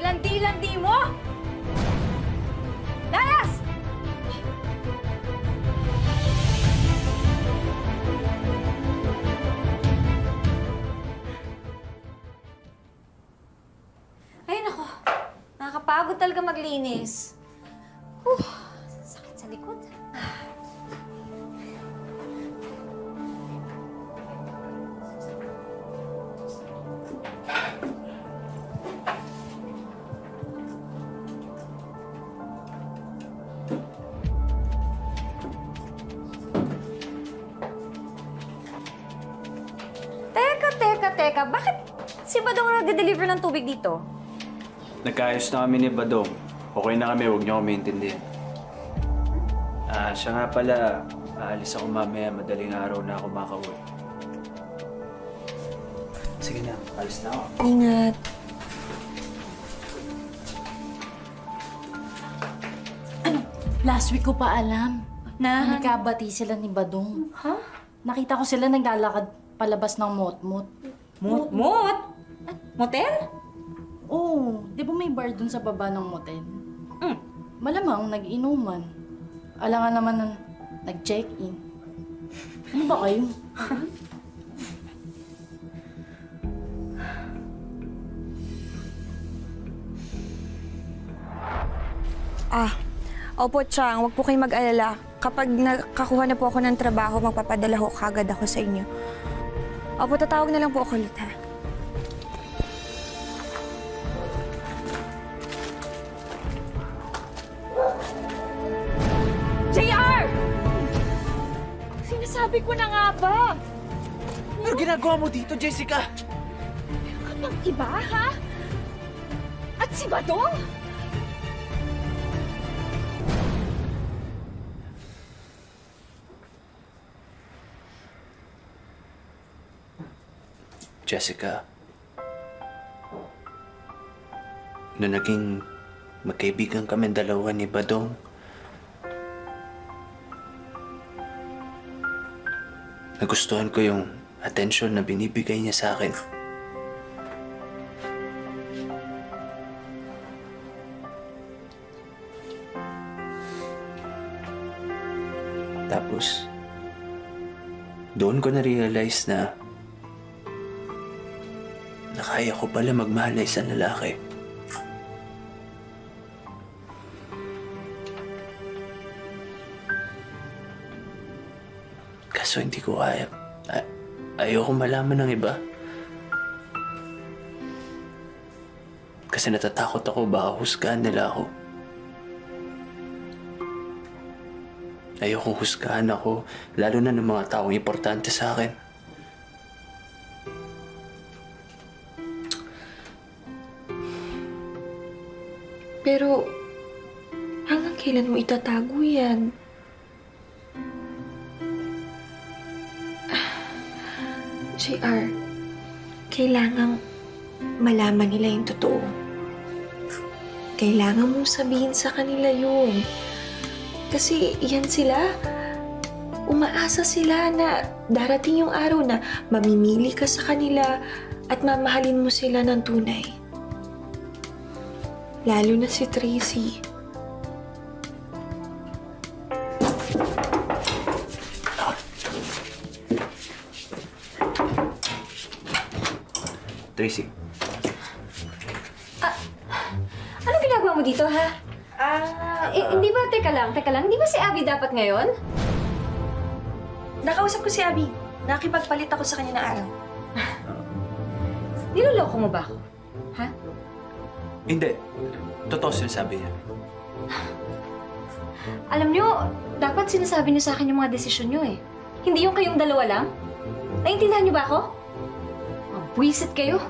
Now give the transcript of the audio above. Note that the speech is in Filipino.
landi-landi mo! Layas! Ay, nako. Nakakapagod talaga maglinis. Sakit sa likod. Teka. Bakit si Badong nagde-deliver ng tubig dito? Nagkaayos na kami ni Badong. Okay na kami, huwag niyo kami intindihin. Siya nga pala, aalis ako mamaya, madaling araw na ako makauwi. Sige na, alis na ako. Ingat. Ano? Last week ko pa alam Na? nagkabati sila ni Badong. Ha? Nakita ko sila naglalakad palabas ng mot-mot. Mot? Motel? Oo, di ba may bar dun sa baba ng motel? Malamang nag-inuman. Alangan naman na nag-check-in. Ano ba kayo? Opo, Chang. Huwag po kayong mag-alala. Kapag nakakuha na po ako ng trabaho, magpapadala ho kagad ako sa inyo. Opo, tatawag na lang po ako ulit, ha? JR! Sinasabi ko na nga ba? Ano ginagawa mo dito, Jessica? Meron ka bang iba, ha? At si Badong? Jessica, nung naging magkaibigan kami dalawa ni Badong, nagustuhan ko yung atensyon na binibigay niya sa akin. Tapos, doon ko na-realize na kaya ko pala magmahal na isang lalaki. Kaso hindi ko kaya. Ayoko malaman ng iba. Kasi natatakot ako baka husgahan nila ako. Ayokong husgahan ako, lalo na ng mga taong importante sa akin. Pero, hanggang kailan mo itatago yan? JR, kailangang malaman nila yung totoo. Kailangan mong sabihin sa kanila yun. Kasi yan sila, umaasa sila na darating yung araw na mamimili ka sa kanila at mamahalin mo sila ng tunay. Lalo na si Tracy. Tracy. Ano ginagawa mo dito, ha? Hindi ba, teka lang, hindi ba si Abby dapat ngayon? Nakausap ko si Abby. Nakipagpalit ako sa kanya ng araw. Niloloko mo ba ako? Ha? Hindi. Totoo sinasabi niya. Alam niyo, dapat sinasabi niyo sa akin yung mga desisyon niyo eh. Hindi yung kayong dalawa lang. Naiintindihan niyo ba ako? Buwisit kayo.